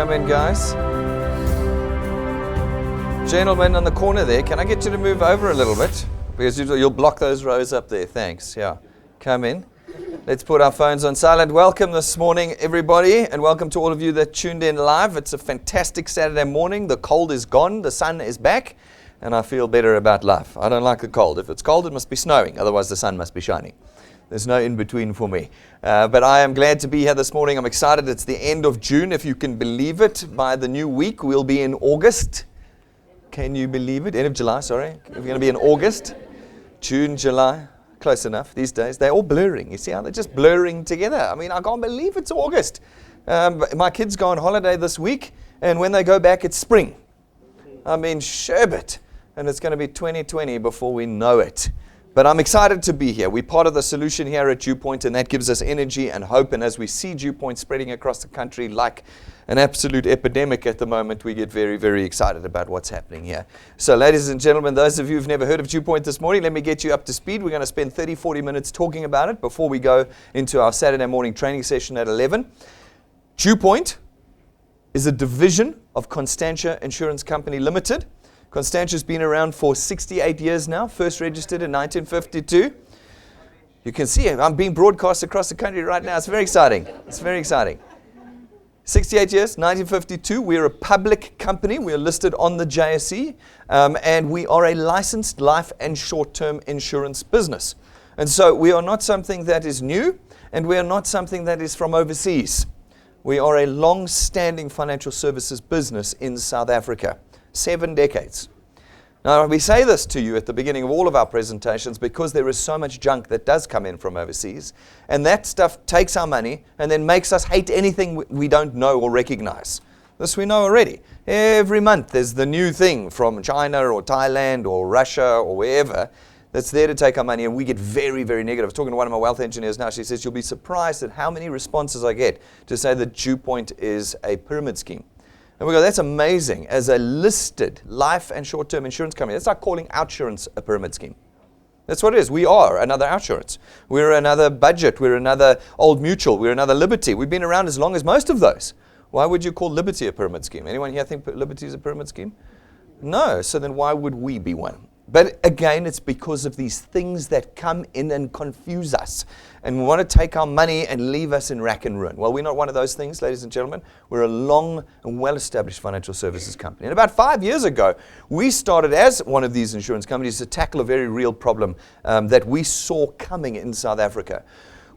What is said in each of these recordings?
Come in, guys. Gentlemen on the corner there, can I get you to move over a little bit? Because you'll block those rows up there. Thanks. Yeah. Come in. Let's put our phones on silent. Welcome this morning, everybody, and welcome to all of you that tuned in live. It's a fantastic Saturday morning. The cold is gone. The sun is back, and I feel better about life. I don't like the cold. If it's cold, it must be snowing. Otherwise, the sun must be shining. There's no in-between for me. But I am glad to be here this morning. I'm excited. It's the end of June, if you can believe it. By the new week, we'll be in August. Can you believe it? End of July, sorry. We're going to be in August. June, July. Close enough these days. They're all blurring. You see how they're just blurring together? I mean, I can't believe it's August. My kids go on holiday this week, and when they go back, it's spring. I mean, sherbet. And it's going to be 2020 before we know it. But I'm excited to be here. We're part of the solution here at DuePoint, and that gives us energy and hope. And as we see DuePoint spreading across the country like an absolute epidemic at the moment, we get very, very excited about what's happening here. So ladies and gentlemen, those of you who've never heard of DuePoint this morning, let me get you up to speed. We're going to spend 30, 40 minutes talking about it before we go into our Saturday morning training session at 11. DuePoint is a division of Constantia Insurance Company Limited. Constantia's been around for 68 years now, first registered in 1952. You can see I'm being broadcast across the country right now. It's very exciting. It's very exciting. 68 years, 1952. We're a public company. We're listed on the JSE, and we are a licensed life and short-term insurance business. And so we are not something that is new, and we are not something that is from overseas. We are a long-standing financial services business in South Africa. 7 decades. Now, we say this to you at the beginning of all of our presentations because there is so much junk that does come in from overseas, and that stuff takes our money and then makes us hate anything we don't know or recognize. This we know already. Every month there's the new thing from China or Thailand or Russia or wherever that's there to take our money, and we get very, very negative. I was talking to one of my wealth engineers now. She says, you'll be surprised at how many responses I get to say that DuePoint is a pyramid scheme. And we go, that's amazing. As a listed life and short-term insurance company, that's like calling OUTsurance a pyramid scheme. That's what it is. We are another OUTsurance. We're another Budget. We're another Old Mutual. We're another Liberty. We've been around as long as most of those. Why would you call Liberty a pyramid scheme? Anyone here think Liberty is a pyramid scheme? No. So then why would we be one? But again, it's because of these things that come in and confuse us and want to take our money and leave us in rack and ruin. Well, we're not one of those things, ladies and gentlemen. We're a long and well-established financial services company. And about 5 years ago, we started as one of these insurance companies to tackle a very real problem that we saw coming in South Africa.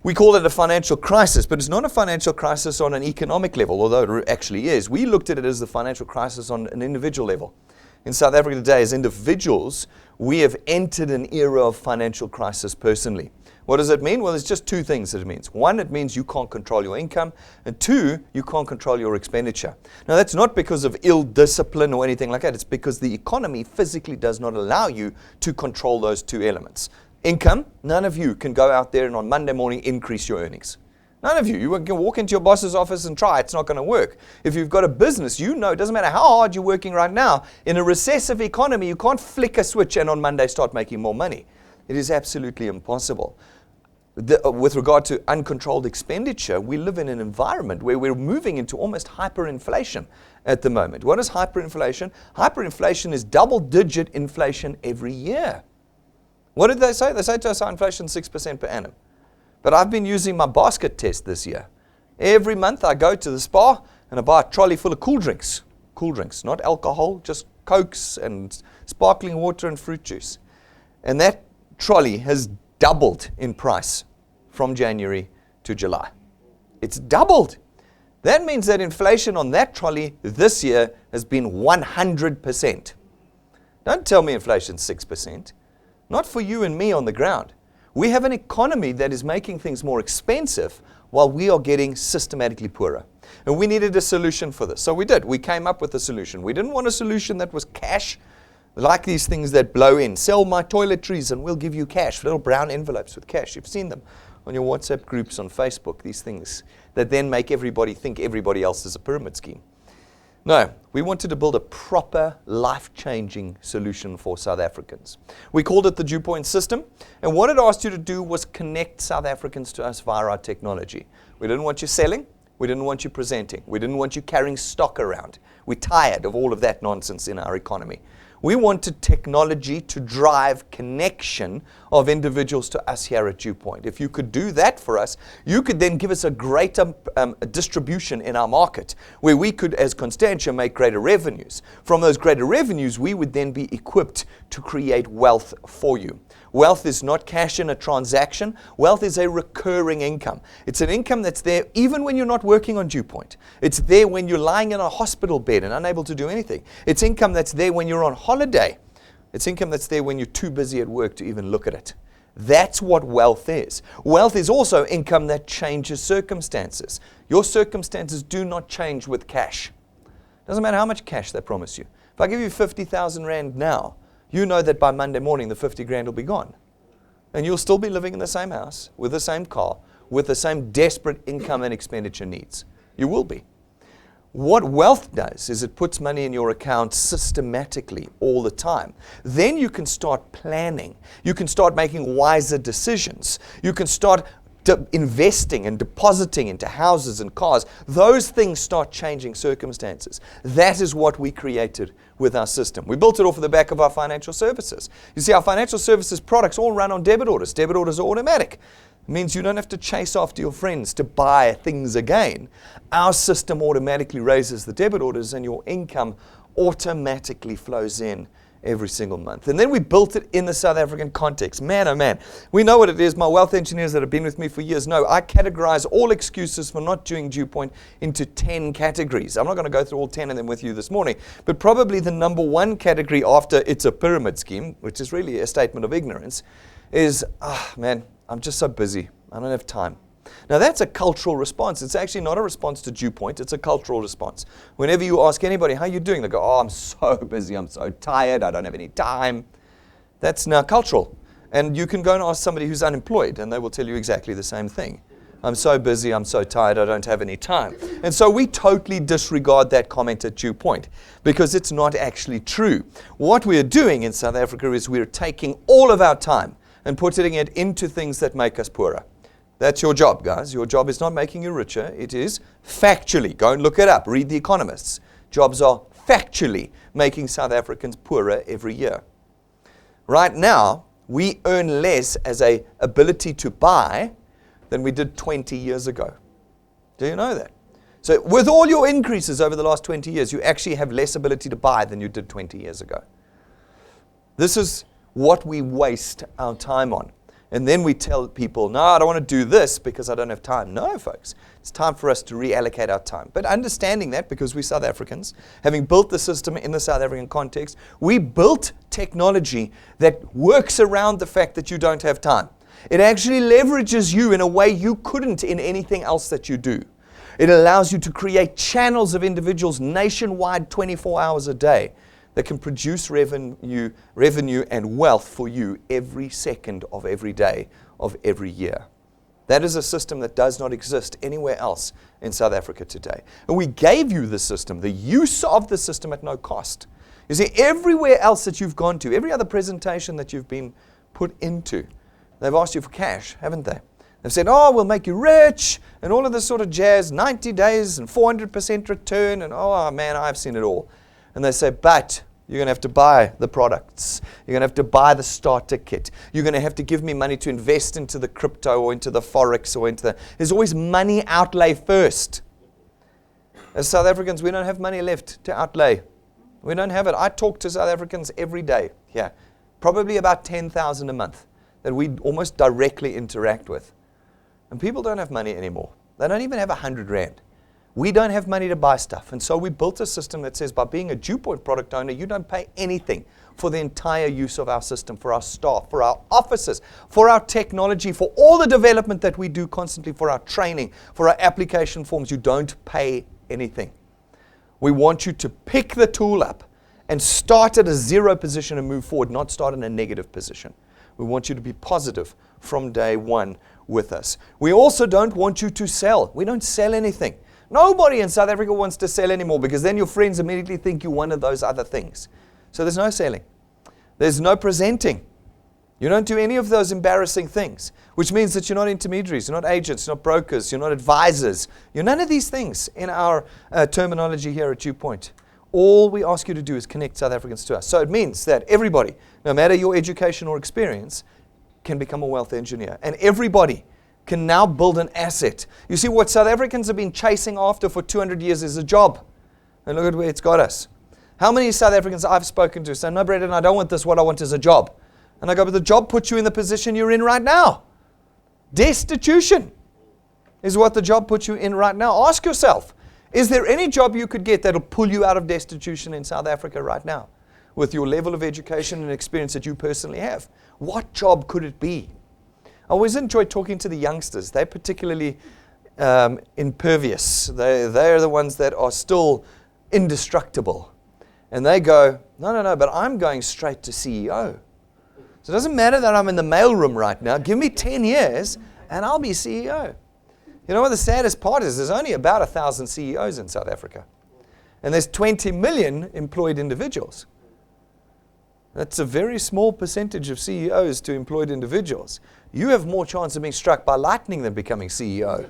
We call it a financial crisis, but it's not a financial crisis on an economic level, although it actually is. We looked at it as the financial crisis on an individual level. In South Africa today, as individuals, we have entered an era of financial crisis personally. What does it mean? Well, there's just two things that it means. One, it means you can't control your income. And two, you can't control your expenditure. Now, that's not because of ill discipline or anything like that. It's because the economy physically does not allow you to control those two elements. Income, none of you can go out there and on Monday morning increase your earnings. None of you. You can walk into your boss's office and try. It's not going to work. If you've got a business, you know it doesn't matter how hard you're working right now. In a recessive economy, you can't flick a switch and on Monday start making more money. It is absolutely impossible. With regard to uncontrolled expenditure, we live in an environment where we're moving into almost hyperinflation at the moment. What is hyperinflation? Hyperinflation is double-digit inflation every year. What did they say? They say to us our inflation is 6% per annum. But I've been using my basket test this year. Every month I go to the spa and I buy a trolley full of cool drinks. Cool drinks, not alcohol, just Cokes and sparkling water and fruit juice. And that trolley has doubled in price from January to July. It's doubled. That means that inflation on that trolley this year has been 100%. Don't tell me inflation's 6%. Not for you and me on the ground. We have an economy that is making things more expensive while we are getting systematically poorer. And we needed a solution for this. So we did. We came up with a solution. We didn't want a solution that was cash, like these things that blow in. Sell my toiletries and we'll give you cash. Little brown envelopes with cash. You've seen them on your WhatsApp groups on Facebook, these things that then make everybody think everybody else is a pyramid scheme. No, we wanted to build a proper, life-changing solution for South Africans. We called it the DuePoint system, and what it asked you to do was connect South Africans to us via our technology. We didn't want you selling. We didn't want you presenting. We didn't want you carrying stock around. We're tired of all of that nonsense in our economy. We wanted technology to drive connection of individuals to us here at DuePoint. If you could do that for us, you could then give us a greater distribution in our market, where we could, as Constantia, make greater revenues. From those greater revenues, we would then be equipped to create wealth for you. Wealth is not cash in a transaction. Wealth is a recurring income. It's an income that's there even when you're not working on DuePoint. It's there when you're lying in a hospital bed and unable to do anything. It's income that's there when you're on holiday. It's income that's there when you're too busy at work to even look at it. That's what wealth is. Wealth is also income that changes circumstances. Your circumstances do not change with cash. Doesn't matter how much cash they promise you. If I give you 50,000 Rand now, you know that by Monday morning the 50 grand will be gone. And you'll still be living in the same house, with the same car, with the same desperate income and expenditure needs. You will be. What wealth does is it puts money in your account systematically all the time. Then you can start planning. You can start making wiser decisions. You can start investing and depositing into houses and cars. Those things start changing circumstances. That is what we created with our system. We built it off of the back of our financial services. You see, our financial services products all run on debit orders. Debit orders are automatic. It means you don't have to chase after your friends to buy things again. Our system automatically raises the debit orders and your income automatically flows in every single month. And then we built it in the South African context. Man, oh man, we know what it is. My wealth engineers that have been with me for years know I categorize all excuses for not doing DuePoint into 10 categories. I'm not going to go through all 10 of them with you this morning, but probably the number one category after it's a pyramid scheme, which is really a statement of ignorance, is, man, I'm just so busy. I don't have time. Now that's a cultural response. It's actually not a response to DuePoint. It's a cultural response. Whenever you ask anybody, how are you doing? They go, I'm so busy. I'm so tired. I don't have any time. That's now cultural. And you can go and ask somebody who's unemployed and they will tell you exactly the same thing. I'm so busy. I'm so tired. I don't have any time. And so we totally disregard that comment at DuePoint because it's not actually true. What we're doing in South Africa is we're taking all of our time and putting it into things that make us poorer. That's your job, guys. Your job is not making you richer. It is factually. Go and look it up. Read The Economists. Jobs are factually making South Africans poorer every year. Right now, we earn less as an ability to buy than we did 20 years ago. Do you know that? So with all your increases over the last 20 years, you actually have less ability to buy than you did 20 years ago. This is what we waste our time on. And then we tell people, no, I don't want to do this because I don't have time. No, folks, it's time for us to reallocate our time. But understanding that, because we're South Africans, having built the system in the South African context, we built technology that works around the fact that you don't have time. It actually leverages you in a way you couldn't in anything else that you do. It allows you to create channels of individuals nationwide 24 hours a day that can produce revenue and wealth for you every second of every day of every year. That is a system that does not exist anywhere else in South Africa today. And we gave you the system, the use of the system at no cost. You see, everywhere else that you've gone to, every other presentation that you've been put into, they've asked you for cash, haven't they? They've said, oh, we'll make you rich, and all of this sort of jazz, 90 days and 400% return, and oh man, I've seen it all. And they say, but you're going to have to buy the products. You're going to have to buy the starter kit. You're going to have to give me money to invest into the crypto or into the forex or into the... There's always money outlay first. As South Africans, we don't have money left to outlay. We don't have it. I talk to South Africans every day here, probably about 10,000 a month that we almost directly interact with. And people don't have money anymore. They don't even have 100 Rand. We don't have money to buy stuff. And so we built a system that says by being a DuePoint product owner, you don't pay anything for the entire use of our system, for our staff, for our offices, for our technology, for all the development that we do constantly, for our training, for our application forms. You don't pay anything. We want you to pick the tool up and start at a zero position and move forward, not start in a negative position. We want you to be positive from day one with us. We also don't want you to sell. We don't sell anything. Nobody in South Africa wants to sell anymore because then your friends immediately think you're one of those other things. So there's no selling. There's no presenting. You don't do any of those embarrassing things, which means that you're not intermediaries, you're not agents, you're not brokers, you're not advisors. You're none of these things in our terminology here at DuePoint. All we ask you to do is connect South Africans to us. So it means that everybody, no matter your education or experience, can become a wealth engineer. And everybody can now build an asset. You see, what South Africans have been chasing after for 200 years is a job. And look at where it's got us. How many South Africans I've spoken to say, no, Brendan, I don't want this. What I want is a job. And I go, but the job puts you in the position you're in right now. Destitution is what the job puts you in right now. Ask yourself, is there any job you could get that'll pull you out of destitution in South Africa right now with your level of education and experience that you personally have? What job could it be? I always enjoy talking to the youngsters. They're particularly impervious. They're the ones that are still indestructible. And they go, no, but I'm going straight to CEO. So it doesn't matter that I'm in the mailroom right now. Give me 10 years and I'll be CEO. You know what the saddest part is? There's only about 1,000 CEOs in South Africa. And there's 20 million employed individuals. That's a very small percentage of CEOs to employed individuals. You have more chance of being struck by lightning than becoming CEO.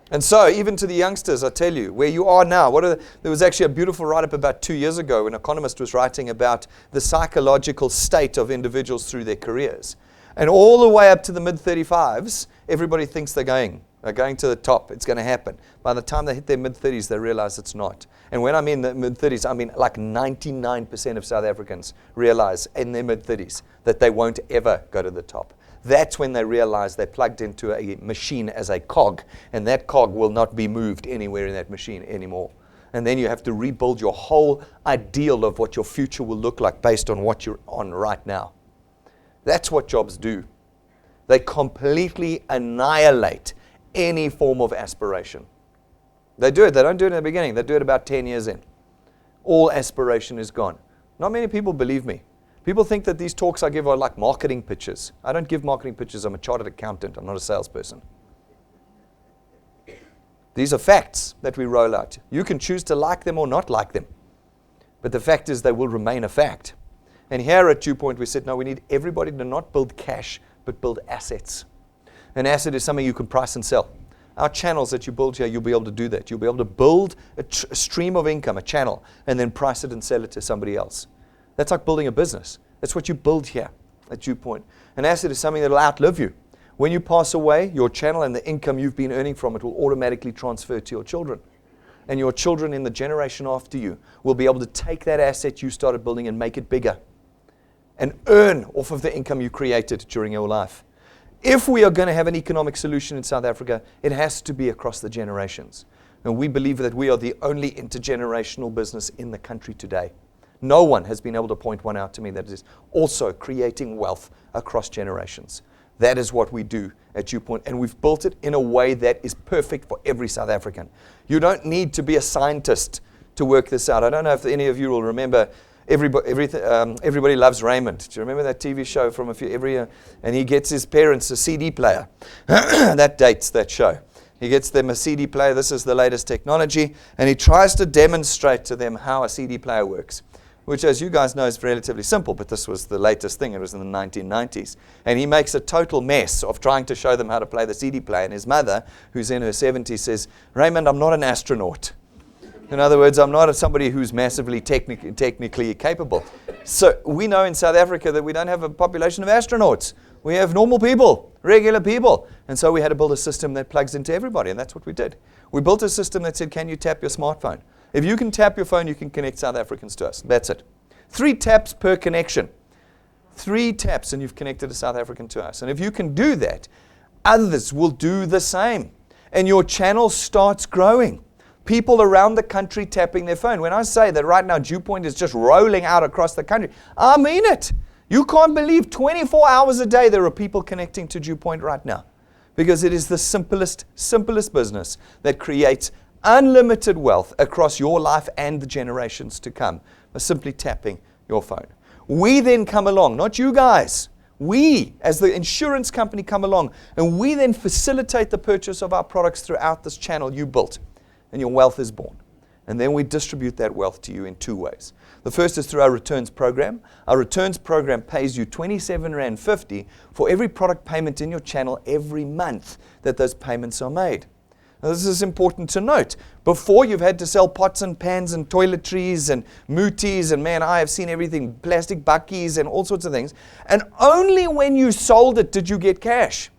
And so, even to the youngsters, I tell you, where you are now, there was actually a beautiful write-up about 2 years ago. An economist was writing about the psychological state of individuals through their careers. And all the way up to the mid-35s, everybody thinks they're going to the top. It's going to happen. By the time they hit their mid-30s, they realize it's not. And when I mean the mid-30s, I mean like 99% of South Africans realize in their mid-30s that they won't ever go to the top. That's when they realize they're plugged into a machine as a cog, and that cog will not be moved anywhere in that machine anymore. And then you have to rebuild your whole ideal of what your future will look like based on what you're on right now. That's what jobs do. They completely annihilate any form of aspiration. They do it. They don't do it in the beginning. They do it about 10 years in. All aspiration is gone. Not many people believe me. People think that these talks I give are like marketing pitches. I don't give marketing pitches. I'm a chartered accountant. I'm not a salesperson. These are facts that we roll out. You can choose to like them or not like them. But the fact is they will remain a fact. And here at DuePoint we said, no, we need everybody to not build cash, but build assets. An asset is something you can price and sell. Our channels that you build here, you'll be able to do that. You'll be able to build a stream of income, a channel, and then price it and sell it to somebody else. That's like building a business. That's what you build here at DuePoint. An asset is something that will outlive you. When you pass away, your channel and the income you've been earning from it will automatically transfer to your children. And your children in the generation after you will be able to take that asset you started building and make it bigger and earn off of the income you created during your life. If we are going to have an economic solution in South Africa, it has to be across the generations. And we believe that we are the only intergenerational business in the country today. No one has been able to point one out to me that is also creating wealth across generations. That is what we do at DuePoint, and we've built it in a way that is perfect for every South African. You don't need to be a scientist to work this out. I don't know if any of you will remember Everybody Loves Raymond. Do you remember that TV show from every year? And he gets his parents a CD player. That dates that show. He gets them a CD player. This is the latest technology. And he tries to demonstrate to them how a CD player works, which, as you guys know, is relatively simple, but this was the latest thing. It was in the 1990s. And he makes a total mess of trying to show them how to play the CD player. And his mother, who's in her 70s, says, Raymond, I'm not an astronaut. In other words, I'm not somebody who's massively technically capable. So we know in South Africa that we don't have a population of astronauts. We have normal people, regular people. And so we had to build a system that plugs into everybody, and that's what we did. We built a system that said, can you tap your smartphone? If you can tap your phone, you can connect South Africans to us. That's it. 3 taps per connection. 3 taps and you've connected a South African to us. And if you can do that, others will do the same. And your channel starts growing. People around the country tapping their phone. When I say that right now DuePoint is just rolling out across the country, I mean it. You can't believe 24 hours a day there are people connecting to DuePoint right now. Because it is the simplest business that creates unlimited wealth across your life and the generations to come by simply tapping your phone. We then come along, not you guys. We, as the insurance company, come along and we then facilitate the purchase of our products throughout this channel you built. And your wealth is born. And then we distribute that wealth to you in 2 ways. The first is through our returns program. Our returns program pays you R27.50 for every product payment in your channel every month that those payments are made. Now, this is important to note. Before, you've had to sell pots and pans and toiletries and mooties, and man, I have seen everything, plastic buckies and all sorts of things. And only when you sold it did you get cash.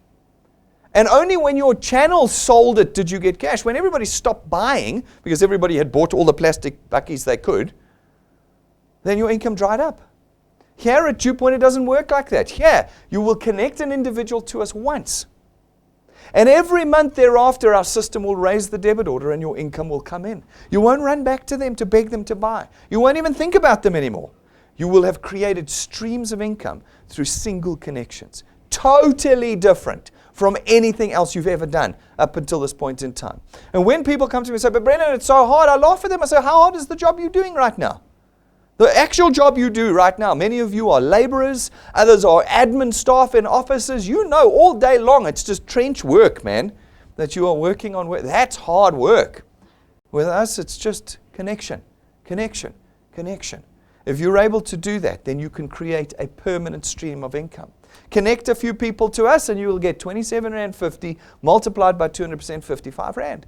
And only when your channel sold it did you get cash. When everybody stopped buying, because everybody had bought all the plastic buckies they could, then your income dried up. Here at DuePoint, it doesn't work like that. Here, you will connect an individual to us once. And every month thereafter, our system will raise the debit order and your income will come in. You won't run back to them to beg them to buy. You won't even think about them anymore. You will have created streams of income through single connections. Totally different from anything else you've ever done up until this point in time. And when people come to me and say, but Brendan, it's so hard, I laugh at them. I say, how hard is the job you're doing right now? The actual job you do right now, many of you are laborers, others are admin staff in offices. You know all day long it's just trench work, man, that you are working on. That's hard work. With us, it's just connection, connection, connection. If you're able to do that, then you can create a permanent stream of income. Connect a few people to us and you will get R27.50 multiplied by 200%, R55.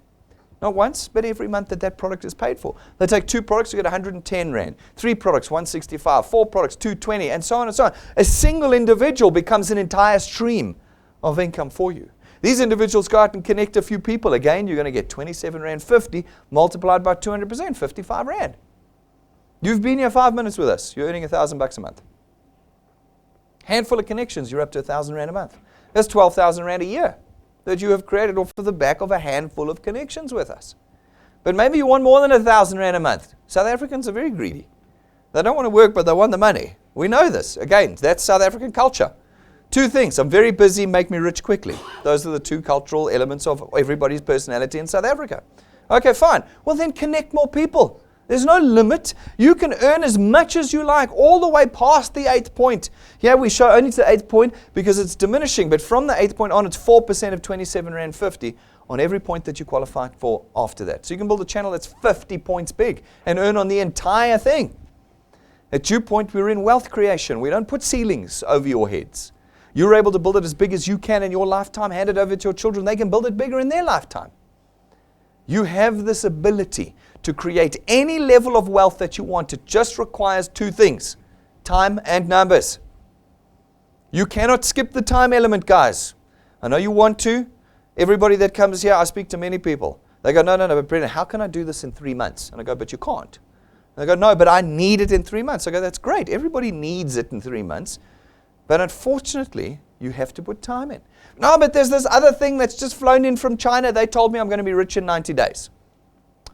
Not once, but every month that product is paid for. They take 2 products, you get R110. 3 products, 165. 4 products, 220, and so on and so on. A single individual becomes an entire stream of income for you. These individuals go out and connect a few people. Again, you're going to get R27.50 multiplied by 200%, R55. You've been here 5 minutes with us. You're earning $1,000 a month. Handful of connections, you're up to R1,000 a month. That's R12,000 a year that you have created off the back of a handful of connections with us. But maybe you want more than R1,000 a month. South Africans are very greedy. They don't want to work, but they want the money. We know this. Again, that's South African culture. 2 things. I'm very busy, make me rich quickly. Those are the 2 cultural elements of everybody's personality in South Africa. Okay, fine. Well, then connect more people. There's no limit. You can earn as much as you like, all the way past the 8th point. Yeah, we show only to the 8th point because it's diminishing, but from the 8th point on, it's 4% of R27.50 on every point that you qualify for after that. So you can build a channel that's 50 points big and earn on the entire thing. At DuePoint, we're in wealth creation. We don't put ceilings over your heads. You're able to build it as big as you can in your lifetime, hand it over to your children. They can build it bigger in their lifetime. You have this ability to create any level of wealth that you want. It just requires 2 things, time and numbers. You cannot skip the time element, guys. I know you want to. Everybody that comes here, I speak to many people. They go, no, but Brendan, how can I do this in 3 months? And I go, but you can't. And they go, no, but I need it in 3 months. I go, that's great. Everybody needs it in 3 months. But unfortunately, you have to put time in. No, but there's this other thing that's just flown in from China. They told me I'm going to be rich in 90 days.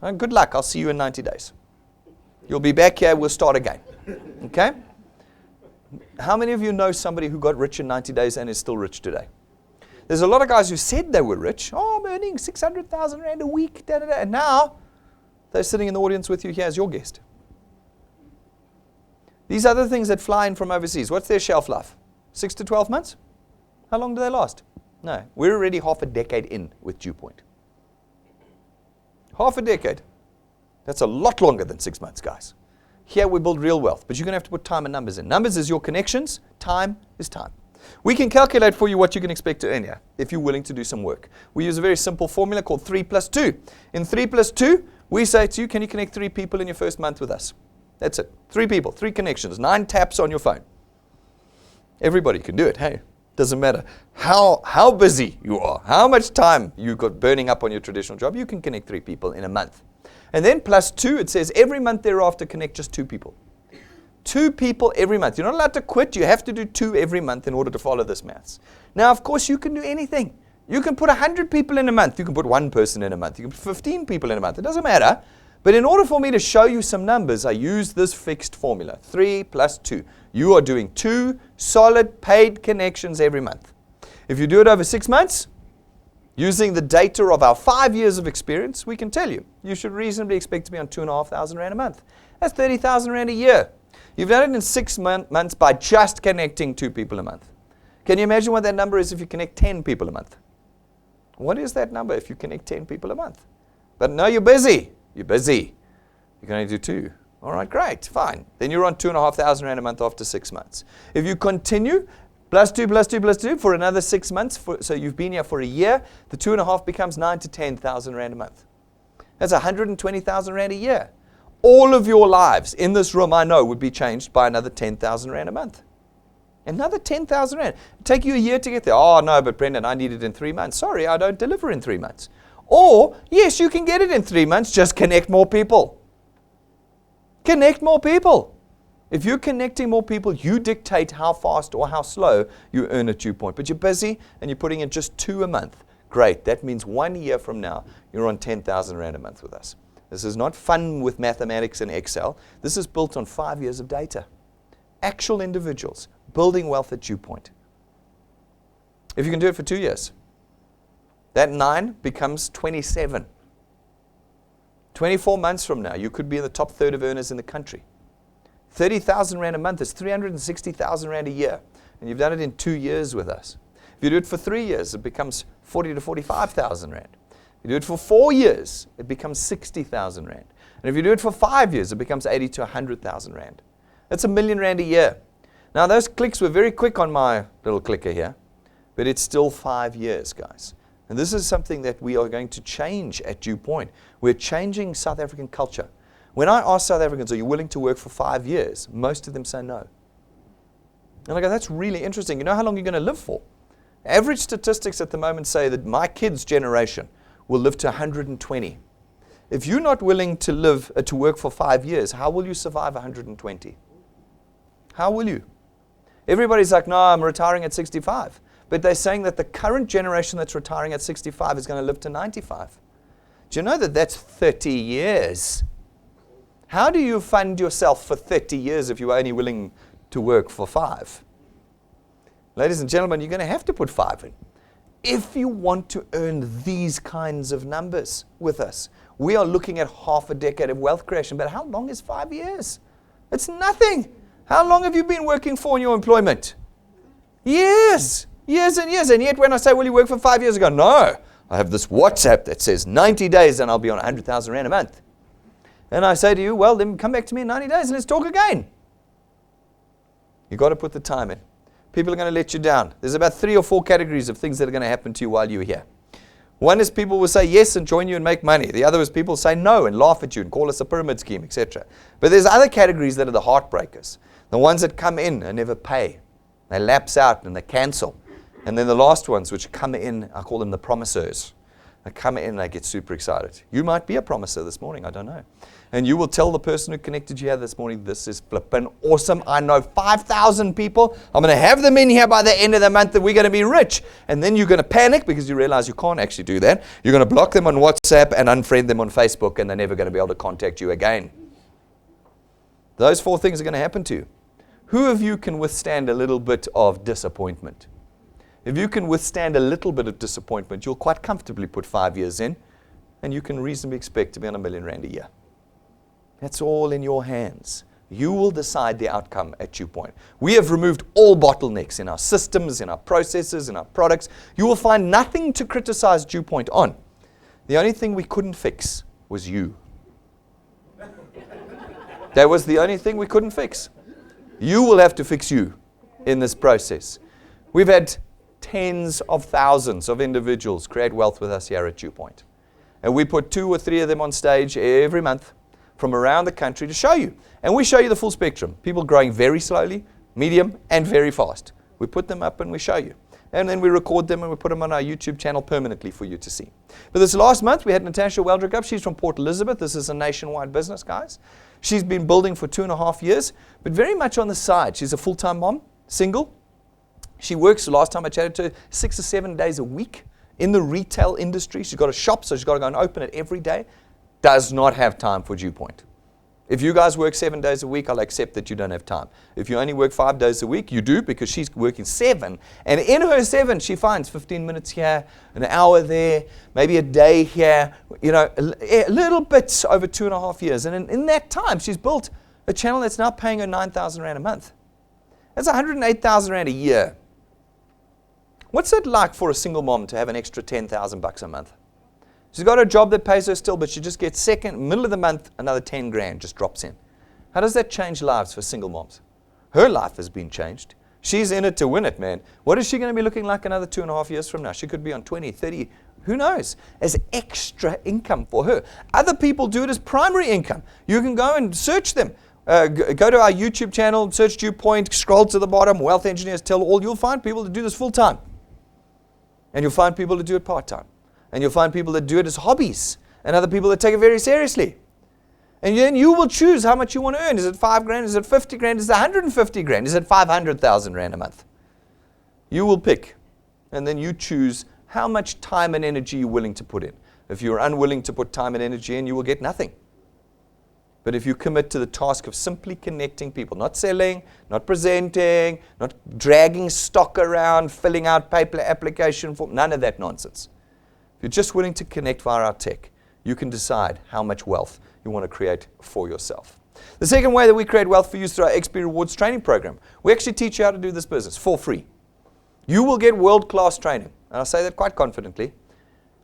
Good luck. I'll see you in 90 days. You'll be back here. We'll start again. Okay? How many of you know somebody who got rich in 90 days and is still rich today? There's a lot of guys who said they were rich. Oh, I'm earning 600,000 Rand a week. And now they're sitting in the audience with you here as your guest. These other things that fly in from overseas, what's their shelf life? 6 to 12 months? How long do they last? No. We're already half a decade in with DuePoint. Half a decade. That's a lot longer than 6 months, guys. Here we build real wealth, but you're going to have to put time and numbers in. Numbers is your connections. Time is time. We can calculate for you what you can expect to earn here if you're willing to do some work. We use a very simple formula called 3 plus 2. In 3 plus 2, we say to you, can you connect 3 people in your first month with us? That's it. 3 people, 3 connections, 9 taps on your phone. Everybody can do it, hey? Doesn't matter how busy you are, how much time you've got burning up on your traditional job, you can connect 3 people in a month. And then plus 2, it says every month thereafter connect just 2 people. 2 people every month. You're not allowed to quit. You have to do 2 every month in order to follow this maths. Now, of course, you can do anything. You can put 100 people in a month. You can put 1 person in a month. You can put 15 people in a month. It doesn't matter. But in order for me to show you some numbers, I use this fixed formula, 3 plus 2. You are doing 2 solid paid connections every month. If you do it over 6 months, using the data of our 5 years of experience, we can tell you, you should reasonably expect to be on 2,500 Rand a month. That's 30,000 Rand a year. You've done it in 6 months by just connecting 2 people a month. Can you imagine what that number is if you connect 10 people a month? What is that number if you connect 10 people a month? But no, you're busy. You're busy. You can only do 2. All right, great, fine. Then you're on 2,500 rand a month after 6 months. If you continue, plus 2, plus 2, plus 2 for another 6 months, so you've been here for a year, the 2.5 becomes 9 to 10,000 rand a month. That's 120,000 rand a year. All of your lives in this room, I know, would be changed by another 10,000 rand a month. Another 10,000 rand. It'd take you a year to get there. Oh, no, but Brendan, I need it in 3 months. Sorry, I don't deliver in 3 months. Or, yes, you can get it in 3 months, just connect more people. Connect more people. If you're connecting more people, you dictate how fast or how slow you earn at DuePoint. But you're busy and you're putting in just 2 a month. Great. That means 1 year from now, you're on 10,000 rand a month with us. This is not fun with mathematics and Excel. This is built on 5 years of data. Actual individuals building wealth at DuePoint. If you can do it for 2 years, that 9 becomes 27. 24 months from now, you could be in the top third of earners in the country. 30,000 rand a month is 360,000 rand a year. And you've done it in 2 years with us. If you do it for 3 years, it becomes 40 to 45,000 rand. If you do it for 4 years, it becomes 60,000 rand. And if you do it for 5 years, it becomes 80 to 100,000 rand. That's R1 million a year. Now, those clicks were very quick on my little clicker here, but it's still 5 years, guys. And this is something that we are going to change at DuePoint. We're changing South African culture. When I ask South Africans, are you willing to work for 5 years? Most of them say no. And I go, that's really interesting. You know how long you're going to live for? Average statistics at the moment say that my kids' generation will live to 120. If you're not willing to live to work for 5 years, how will you survive 120? How will you? Everybody's like, no, I'm retiring at 65. But they're saying that the current generation that's retiring at 65 is going to live to 95. Do you know that that's 30 years? How do you fund yourself for 30 years if you're only willing to work for 5? Ladies and gentlemen, you're going to have to put 5 in. If you want to earn these kinds of numbers with us, we are looking at half a decade of wealth creation. But how long is 5 years? It's nothing. How long have you been working for in your employment? Years. Years and years. And yet when I say, will you work for 5 years? I go, no. I have this WhatsApp that says 90 days and I'll be on 100,000 rand a month. And I say to you, well, then come back to me in 90 days and let's talk again. You've got to put the time in. People are going to let you down. There's about 3 or 4 categories of things that are going to happen to you while you're here. One is people will say yes and join you and make money. The other is people say no and laugh at you and call us a pyramid scheme, etc. But there's other categories that are the heartbreakers. The ones that come in and never pay. They lapse out and they cancel. And then the last ones which come in, I call them the promisers. They come in and they get super excited. You might be a promiser this morning, I don't know. And you will tell the person who connected you here this morning, this is flippin' awesome. I know 5,000 people. I'm going to have them in here by the end of the month that we're going to be rich. And then you're going to panic because you realize you can't actually do that. You're going to block them on WhatsApp and unfriend them on Facebook and they're never going to be able to contact you again. Those 4 things are going to happen to you. Who of you can withstand a little bit of disappointment? If you can withstand a little bit of disappointment, you'll quite comfortably put 5 years in and you can reasonably expect to be on R1 million a year. That's all in your hands. You will decide the outcome at DuePoint. We have removed all bottlenecks in our systems, in our processes, in our products. You will find nothing to criticize DuePoint on. The only thing we couldn't fix was you. That was the only thing we couldn't fix. You will have to fix you in this process. We've had tens of thousands of individuals create wealth with us here at DuePoint. And we put 2 or 3 of them on stage every month from around the country to show you. And we show you the full spectrum. People growing very slowly, medium, and very fast. We put them up and we show you. And then we record them and we put them on our YouTube channel permanently for you to see. But this last month, we had Natasha Weldrick up. She's from Port Elizabeth. This is a nationwide business, guys. She's been building for 2.5 years, but very much on the side. She's a full-time mom, single. She works, the last time I chatted to her, 6 or 7 days a week in the retail industry. She's got a shop, so she's got to go and open it every day. Does not have time for DuePoint. If you guys work 7 days a week, I'll accept that you don't have time. If you only work 5 days a week, you do, because she's working 7. And in her 7, she finds 15 minutes here, an hour there, maybe a day here, you know, a little bit over 2.5 years. And in that time, she's built a channel that's now paying her 9,000 rand a month. That's 108,000 rand a year. What's it like for a single mom to have an extra 10,000 bucks a month? She's got a job that pays her still, but she just gets middle of the month, another 10 grand just drops in. How does that change lives for single moms? Her life has been changed. She's in it to win it, man. What is she going to be looking like another 2.5 years from now? She could be on 20, 30, who knows, as extra income for her. Other people do it as primary income. You can go and search them. Go to our YouTube channel, search DuePoint, scroll to the bottom, Wealth Engineers Tell All. You'll find people that do this full time. And you'll find people that do it part time. And you'll find people that do it as hobbies. And other people that take it very seriously. And then you will choose how much you want to earn. Is it 5 grand? Is it 50 grand? Is it 150 grand? Is it 500,000 rand a month? You will pick. And then you choose how much time and energy you're willing to put in. If you're unwilling to put time and energy in, you will get nothing. But if you commit to the task of simply connecting people, not selling, not presenting, not dragging stock around, filling out paper application form, none of that nonsense. If you're just willing to connect via our tech, you can decide how much wealth you want to create for yourself. The second way that we create wealth for you is through our XP Rewards training program. We actually teach you how to do this business for free. You will get world-class training. And I say that quite confidently.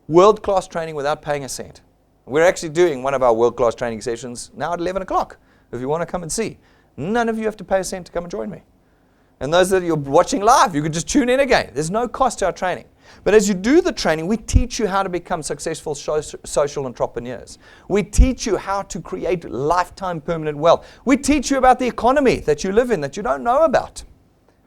World-class training without paying a cent. We're actually doing one of our world-class training sessions now at 11 o'clock. If you want to come and see. None of you have to pay a cent to come and join me. And those that you're watching live, you can just tune in again. There's no cost to our training. But as you do the training, we teach you how to become successful social entrepreneurs. We teach you how to create lifetime permanent wealth. We teach you about the economy that you live in that you don't know about.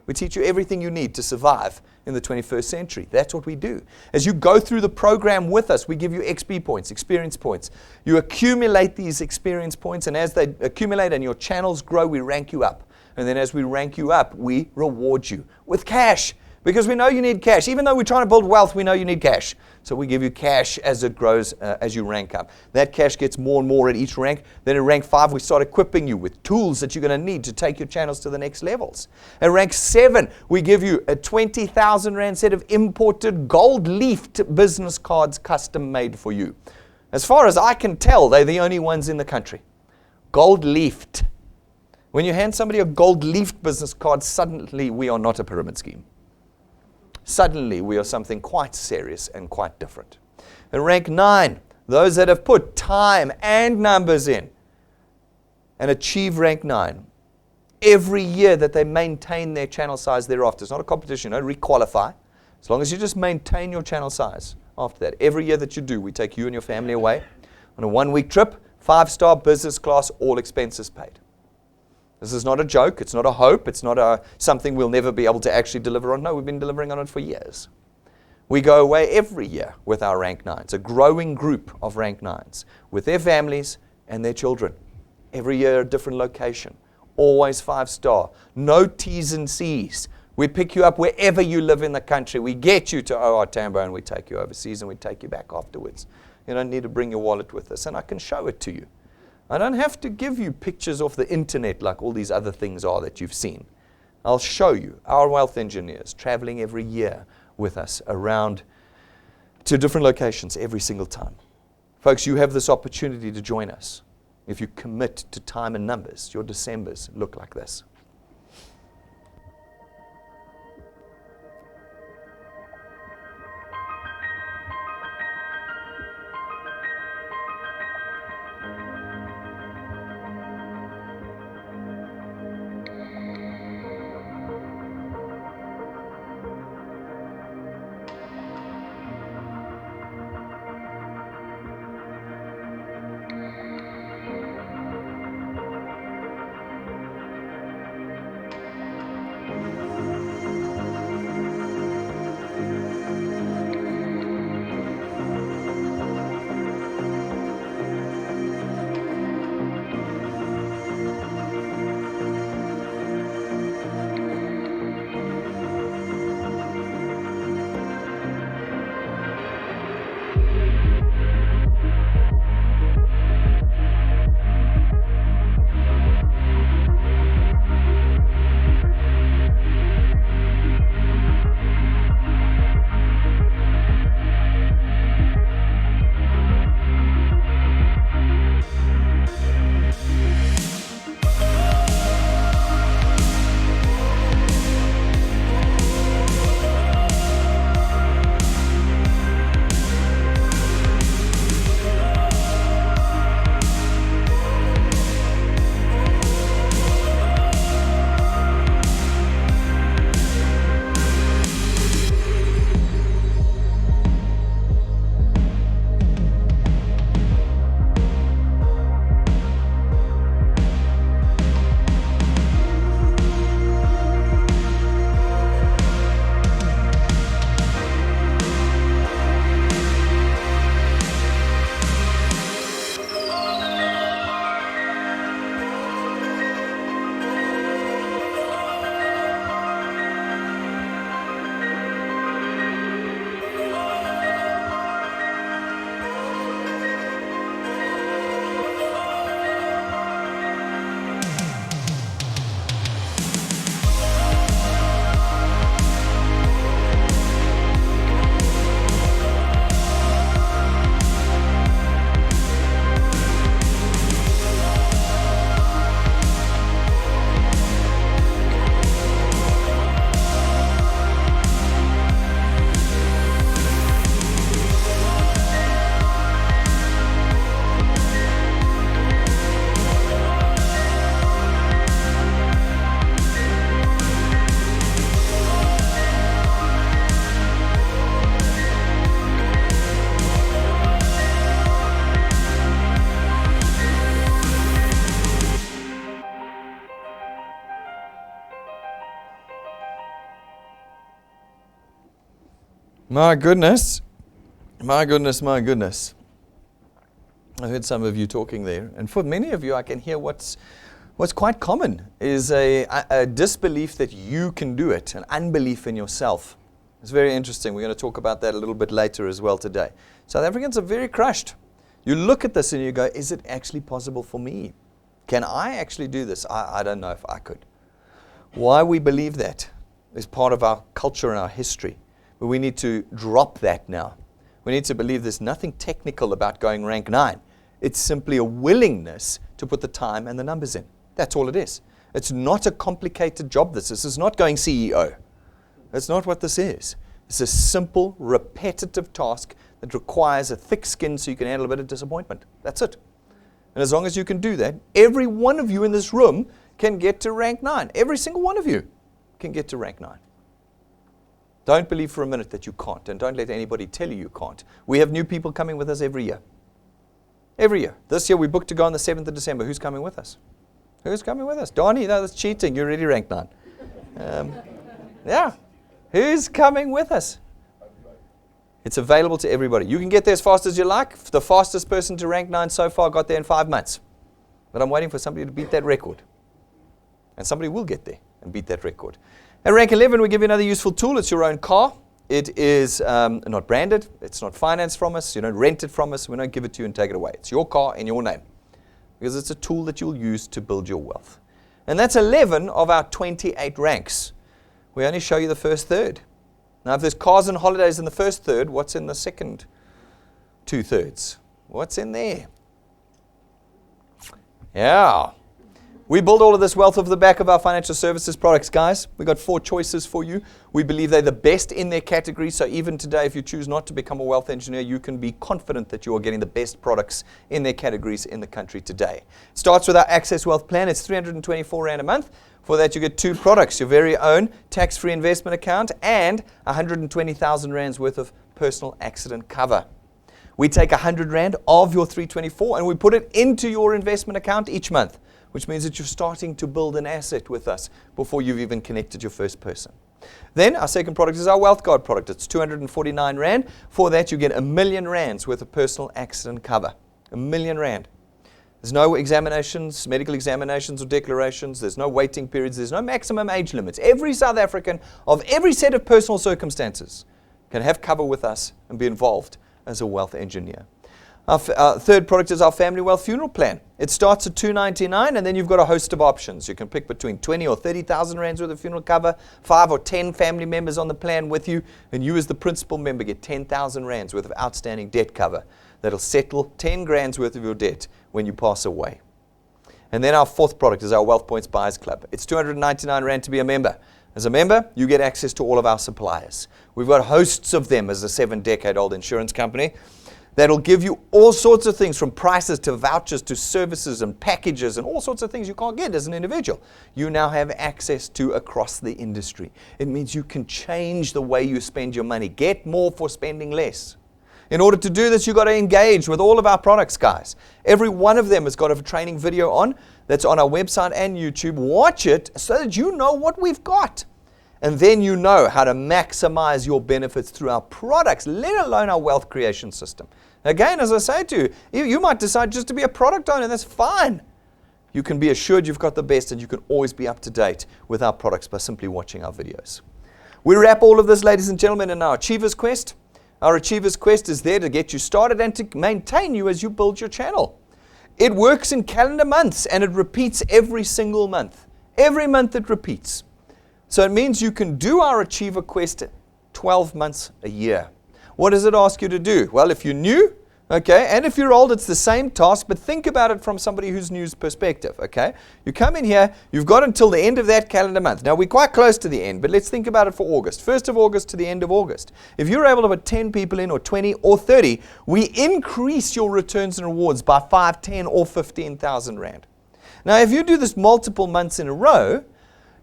We teach you everything you need to survive in the 21st century. That's what we do. As you go through the program with us, we give you XP points, experience points. You accumulate these experience points, and as they accumulate and your channels grow, we rank you up. And then as we rank you up, we reward you with cash. Because we know you need cash. Even though we're trying to build wealth, we know you need cash. So we give you cash as it grows, as you rank up. That cash gets more and more at each rank. Then at rank 5, we start equipping you with tools that you're going to need to take your channels to the next levels. At rank 7, we give you a 20,000 Rand set of imported gold-leafed business cards custom made for you. As far as I can tell, they're the only ones in the country. Gold-leafed. When you hand somebody a gold-leafed business card, suddenly we are not a pyramid scheme. Suddenly, we are something quite serious and quite different. In rank 9, those that have put time and numbers in and achieve rank 9, every year that they maintain their channel size thereafter, it's not a competition, you don't requalify. As long as you just maintain your channel size after that, every year that you do, we take you and your family away on a 1-week trip, 5-star business class, all expenses paid. This is not a joke. It's not a hope. It's not something we'll never be able to actually deliver on. No, we've been delivering on it for years. We go away every year with our rank 9s, a growing group of rank 9s, with their families and their children. Every year a different location. Always 5-star. No T's and C's. We pick you up wherever you live in the country. We get you to OR Tambo and we take you overseas and we take you back afterwards. You don't need to bring your wallet with us, and I can show it to you. I don't have to give you pictures off the internet like all these other things are that you've seen. I'll show you our wealth engineers traveling every year with us around to different locations every single time. Folks, you have this opportunity to join us. If you commit to time and numbers, your Decembers look like this. My goodness. My goodness, my goodness. I heard some of you talking there. And for many of you, I can hear what's quite common is a disbelief that you can do it, an unbelief in yourself. It's very interesting. We're going to talk about that a little bit later as well today. South Africans are very crushed. You look at this and you go, is it actually possible for me? Can I actually do this? I don't know if I could. Why we believe that is part of our culture and our history. But we need to drop that now. We need to believe there's nothing technical about going rank 9. It's simply a willingness to put the time and the numbers in. That's all it is. It's not a complicated job. This is not going CEO. That's not what this is. It's a simple, repetitive task that requires a thick skin so you can handle a bit of disappointment. That's it. And as long as you can do that, every one of you in this room can get to rank 9. Every single one of you can get to rank 9. Don't believe for a minute that you can't, and don't let anybody tell you you can't. We have new people coming with us every year. Every year. This year we booked to go on the 7th of December. Who's coming with us? Who's coming with us? Donnie, no, that's cheating. You're already ranked 9. Yeah. Who's coming with us? It's available to everybody. You can get there as fast as you like. The fastest person to rank 9 so far got there in 5 months. But I'm waiting for somebody to beat that record. And somebody will get there and beat that record. At rank 11, we give you another useful tool. It's your own car. It is not branded. It's not financed from us. You don't rent it from us. We don't give it to you and take it away. It's your car in your name. Because it's a tool that you'll use to build your wealth. And that's 11 of our 28 ranks. We only show you the first third. Now, if there's cars and holidays in the first third, what's in the second 2/3? What's in there? Yeah. We build all of this wealth off the back of our financial services products, guys. We've got 4 choices for you. We believe they're the best in their category. So even today, if you choose not to become a wealth engineer, you can be confident that you are getting the best products in their categories in the country today. It starts with our Access Wealth Plan. It's 324 Rand a month. For that, you get 2 products, your very own tax-free investment account and 120,000 Rands worth of personal accident cover. We take 100 Rand of your 324 and we put it into your investment account each month, which means that you're starting to build an asset with us before you've even connected your first person. Then our second product is our Wealth Guard product. It's 249 Rand. For that, you get 1 million Rands worth of personal accident cover. 1 million Rand. There's no examinations, medical examinations or declarations. There's no waiting periods. There's no maximum age limits. Every South African of every set of personal circumstances can have cover with us and be involved as a wealth engineer. Our third product is our Family Wealth Funeral Plan. It starts at 299 and then you've got a host of options. You can pick between 20 or 30,000 Rands worth of funeral cover, 5 or 10 family members on the plan with you, and you as the principal member get 10,000 Rands worth of outstanding debt cover that'll settle 10 grand's worth of your debt when you pass away. And then our fourth product is our Wealth Points Buyers Club. It's 299 Rand to be a member. As a member, you get access to all of our suppliers. We've got hosts of them as a 7-decade-old insurance company. That'll give you all sorts of things from prices to vouchers to services and packages and all sorts of things you can't get as an individual. You now have access to across the industry. It means you can change the way you spend your money. Get more for spending less. In order to do this, you've got to engage with all of our products, guys. Every one of them has got a training video on that's on our website and YouTube. Watch it so that you know what we've got. And then you know how to maximize your benefits through our products, let alone our wealth creation system. Again, as I say to you, you might decide just to be a product owner. That's fine. You can be assured you've got the best and you can always be up to date with our products by simply watching our videos. We wrap all of this, ladies and gentlemen, in our Achievers Quest. Our Achievers Quest is there to get you started and to maintain you as you build your channel. It works in calendar months and it repeats every single month. Every month it repeats. So it means you can do our Achiever Quest 12 months a year. What does it ask you to do? Well, if you're new, okay, and if you're old, it's the same task, but think about it from somebody who's new's perspective, okay? You come in here, you've got until the end of that calendar month. Now, we're quite close to the end, but let's think about it for August. 1st of August to the end of August. If you're able to put 10 people in, or 20, or 30, we increase your returns and rewards by 5, 10, or 15,000 Rand. Now, if you do this multiple months in a row,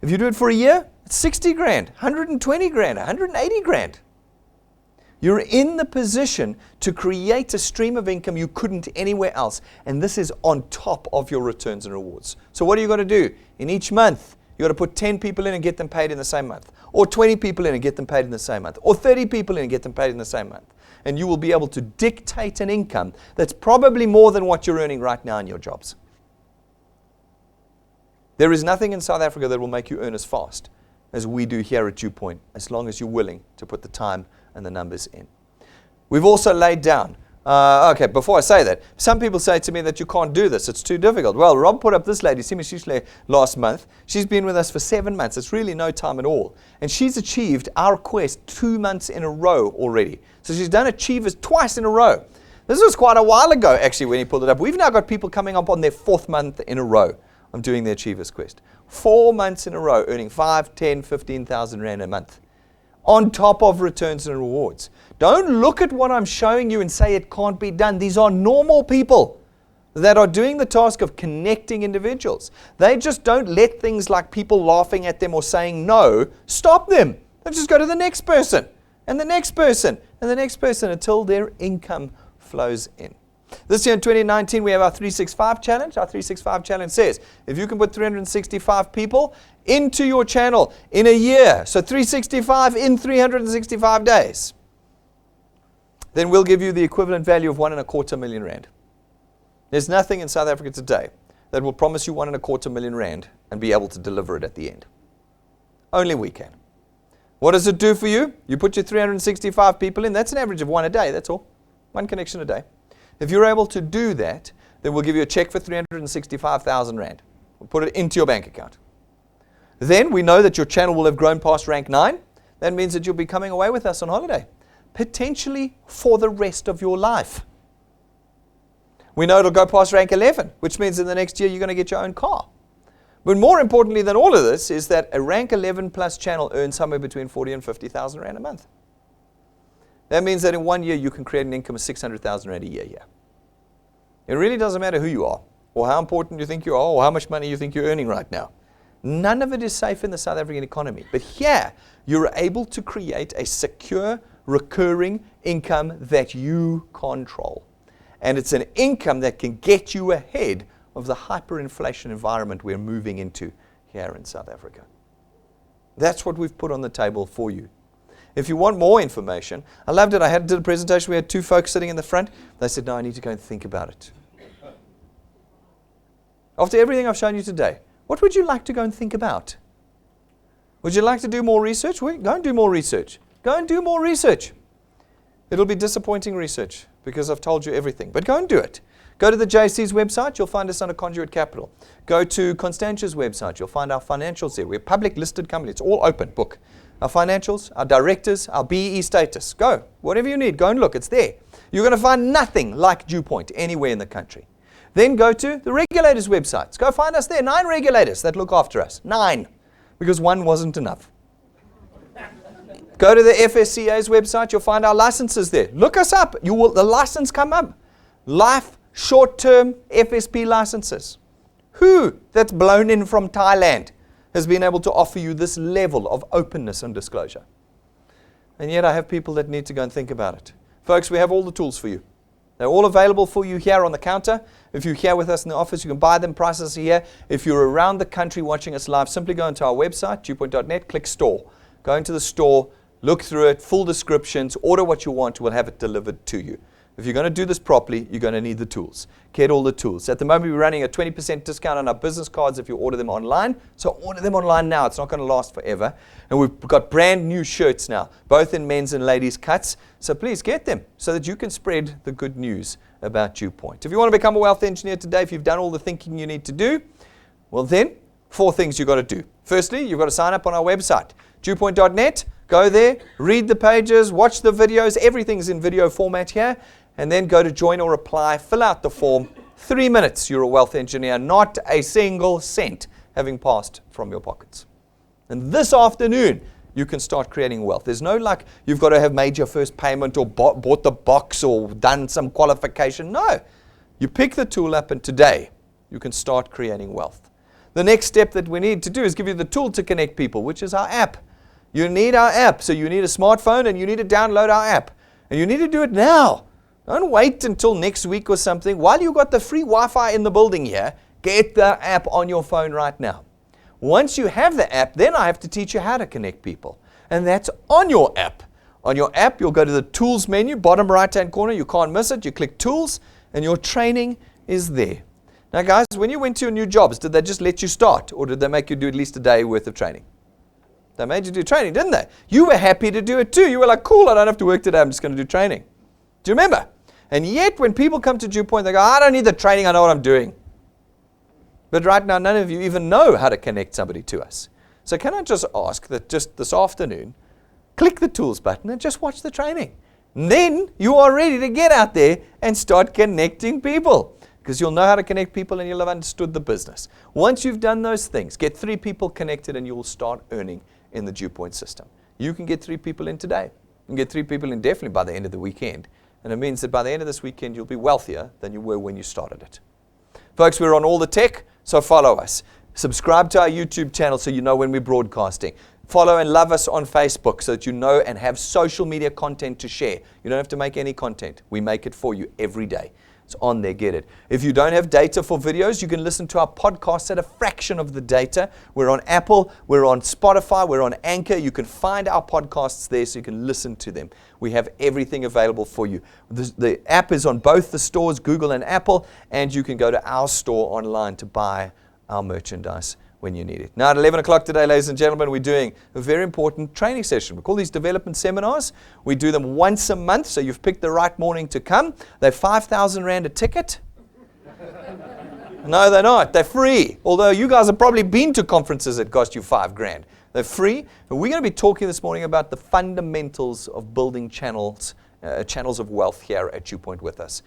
if you do it for a year, it's 60 grand, 120 grand, 180 grand. You're in the position to create a stream of income you couldn't anywhere else. And this is on top of your returns and rewards. So what are you going to do? In each month, You've got to put 10 people in and get them paid in the same month. Or 20 people in and get them paid in the same month. Or 30 people in and get them paid in the same month. And you will be able to dictate an income that's probably more than what you're earning right now in your jobs. There is nothing in South Africa that will make you earn as fast as we do here at DuePoint, as long as you're willing to put the time and the numbers in. We've also laid down, before I say that, some people say to me that you can't do this, it's too difficult. Well, Rob put up this lady, Simi Shishle, last month. She's been with us for 7 months. It's really no time at all. And she's achieved our quest 2 months in a row already. So she's done Achievers twice in a row. This was quite a while ago, actually, when he pulled it up. We've now got people coming up on their 4th month in a row of doing the Achievers Quest. 4 months in a row, earning 5, 10, 15,000 Rand a month, on top of returns and rewards. Don't look at what I'm showing you and say it can't be done. These are normal people that are doing the task of connecting individuals. They just don't let things like people laughing at them or saying no stop them. They just go to the next person, and the next person, and the next person until their income flows in. This year in 2019, we have our 365 challenge. Our 365 challenge says, if you can put 365 people into your channel in a year, so 365 in 365 days, then we'll give you the equivalent value of 1.25 million Rand. There's nothing in South Africa today that will promise you 1.25 million Rand and be able to deliver it at the end. Only we can. What does it do for you? You put your 365 people in, that's an average of 1 a day, that's all. 1 connection a day. If you're able to do that, then we'll give you a check for 365,000 Rand. We'll put it into your bank account. Then we know that your channel will have grown past rank 9. That means that you'll be coming away with us on holiday, potentially for the rest of your life. We know it'll go past rank 11, which means in the next year you're going to get your own car. But more importantly than all of this is that a rank 11 plus channel earns somewhere between 40 and 50,000 Rand a month. That means that in 1 year you can create an income of 600,000 Rand a year here. It really doesn't matter who you are, or how important you think you are, or how much money you think you're earning right now. None of it is safe in the South African economy. But here, you're able to create a secure, recurring income that you control. And it's an income that can get you ahead of the hyperinflation environment we're moving into here in South Africa. That's what we've put on the table for you. If you want more information, I loved it. I did a presentation. We had 2 folks sitting in the front. They said, no, I need to go and think about it. After everything I've shown you today, what would you like to go and think about? Would you like to do more research? Go and do more research. Go and do more research. It'll be disappointing research because I've told you everything, but go and do it. Go to the JC's website. You'll find us under Conduit Capital. Go to Constantia's website. You'll find our financials there. We're a public listed company. It's all open book. Our financials, our directors, our BEE status. Go. Whatever you need, go and look. It's there. You're going to find nothing like DuePoint anywhere in the country. Then go to the regulators' websites. Go find us there. 9 regulators that look after us. 9. Because 1 wasn't enough. Go to the FSCA's website. You'll find our licenses there. Look us up. The license come up. Life, short-term FSP licenses. Who that's blown in from Thailand has been able to offer you this level of openness and disclosure? And yet I have people that need to go and think about it. Folks, we have all the tools for you. They're all available for you here on the counter. If you're here with us in the office, you can buy them. Prices are here. If you're around the country watching us live, simply go into our website, DuePoint.net, click store. Go into the store, look through it, full descriptions, order what you want, we'll have it delivered to you. If you're going to do this properly, you're going to need the tools. Get all the tools. At the moment, we're running a 20% discount on our business cards if you order them online. So order them online now. It's not going to last forever. And we've got brand new shirts now, both in men's and ladies' cuts. So please get them so that you can spread the good news about DuePoint. If you want to become a wealth engineer today, if you've done all the thinking you need to do, well then, 4 things you've got to do. Firstly, you've got to sign up on our website, DuePoint.net. Go there, read the pages, watch the videos. Everything's in video format here. And then go to join or apply, fill out the form. 3 minutes, you're a wealth engineer, not a single cent having passed from your pockets. And this afternoon, you can start creating wealth. There's no like, you've got to have made your first payment or bought the box or done some qualification. No. You pick the tool up and today, you can start creating wealth. The next step that we need to do is give you the tool to connect people, which is our app. You need our app. So you need a smartphone and you need to download our app. And you need to do it now. Don't wait until next week or something. While you've got the free Wi-Fi in the building here, get the app on your phone right now. Once you have the app, then I have to teach you how to connect people. And that's on your app. On your app, you'll go to the Tools menu, bottom right-hand corner. You can't miss it. You click Tools, and your training is there. Now, guys, when you went to your new jobs, did they just let you start, or did they make you do at least a day worth of training? They made you do training, didn't they? You were happy to do it too. You were like, cool, I don't have to work today. I'm just going to do training. Do you remember? And yet, when people come to DuePoint, they go, I don't need the training. I know what I'm doing. But right now, none of you even know how to connect somebody to us. So can I just ask that just this afternoon, click the Tools button and just watch the training. And then you are ready to get out there and start connecting people. Because you'll know how to connect people and you'll have understood the business. Once you've done those things, get 3 people connected and you will start earning in the DuePoint system. You can get 3 people in today. You can get 3 people in definitely by the end of the weekend. And it means that by the end of this weekend, you'll be wealthier than you were when you started it. Folks, we're on all the tech, so follow us. Subscribe to our YouTube channel so you know when we're broadcasting. Follow and love us on Facebook so that you know and have social media content to share. You don't have to make any content. We make it for you every day. It's on there, get it. If you don't have data for videos, you can listen to our podcasts at a fraction of the data. We're on Apple, we're on Spotify, we're on Anchor. You can find our podcasts there so you can listen to them. We have everything available for you. The app is on both the stores, Google and Apple, and you can go to our store online to buy our merchandise when you need it. Now at 11 o'clock today, ladies and gentlemen, we're doing a very important training session. We call these development seminars. We do them once a month, so you've picked the right morning to come. They're 5,000 Rand a ticket. No, they're not. They're free. Although you guys have probably been to conferences that cost you 5 grand. They're free. But we're going to be talking this morning about the fundamentals of building channels of wealth here at DuePoint with us.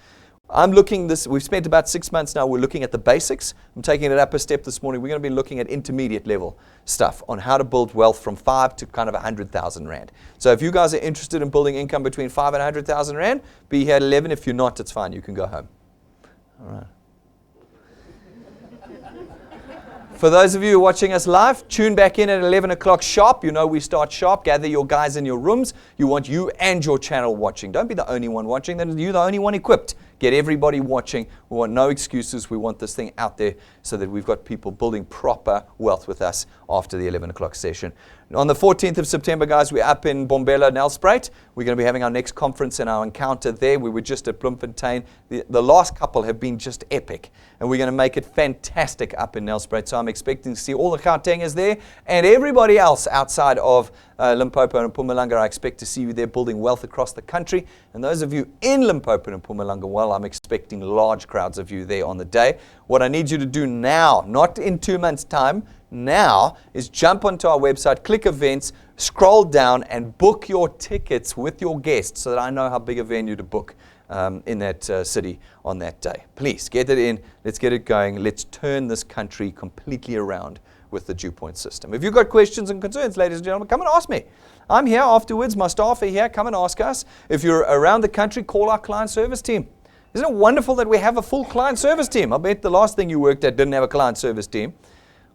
We've spent about 6 months now, we're looking at the basics. I'm taking it up a step this morning. We're going to be looking at intermediate level stuff on how to build wealth from 5 to kind of 100,000 Rand. So if you guys are interested in building income between 5 and 100,000 Rand, be here at 11. If you're not, it's fine. You can go home. All right. For those of you who are watching us live, tune back in at 11 o'clock sharp. You know we start sharp. Gather your guys in your rooms. You want you and your channel watching. Don't be the only one watching. Then you're the only one equipped. Get everybody watching. We want no excuses. We want this thing out there so that we've got people building proper wealth with us after the 11 o'clock session. On the 14th of September, guys, we're up in Bombela, Nelspruit. We're going to be having our next conference and our encounter there. We were just at Bloemfontein. The last couple have been just epic. And we're going to make it fantastic up in Nelspruit. So I'm expecting to see all the Gautengers there and everybody else outside of Limpopo and Mpumalanga. I expect to see you there building wealth across the country. And those of you in Limpopo and Mpumalanga, well, I'm expecting large crowds of you there on the day. What I need you to do now, not in 2 months' time, now is jump onto our website, click events, scroll down and book your tickets with your guests so that I know how big a venue to book in that city on that day. Please get it in. Let's get it going. Let's turn this country completely around with the DuePoint system. If you've got questions and concerns, ladies and gentlemen, come and ask me. I'm here afterwards. My staff are here. Come and ask us. If you're around the country, call our client service team. Isn't it wonderful that we have a full client service team? I bet the last thing you worked at didn't have a client service team.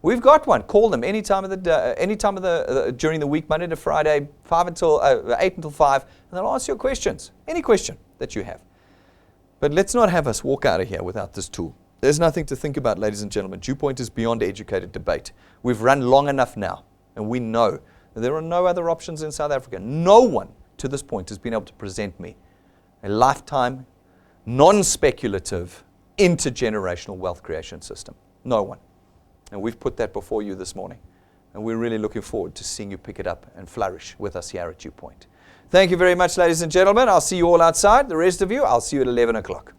We've got one. Call them any time of the day, during the week, Monday to Friday, 8 until 5, and they'll answer your questions, any question that you have. But let's not have us walk out of here without this tool. There's nothing to think about, ladies and gentlemen. DuePoint is beyond educated debate. We've run long enough now, and we know that there are no other options in South Africa. No one to this point has been able to present me a lifetime, non-speculative, intergenerational wealth creation system. No one. And we've put that before you this morning. And we're really looking forward to seeing you pick it up and flourish with us here at DuePoint. Thank you very much, ladies and gentlemen. I'll see you all outside. The rest of you, I'll see you at 11 o'clock.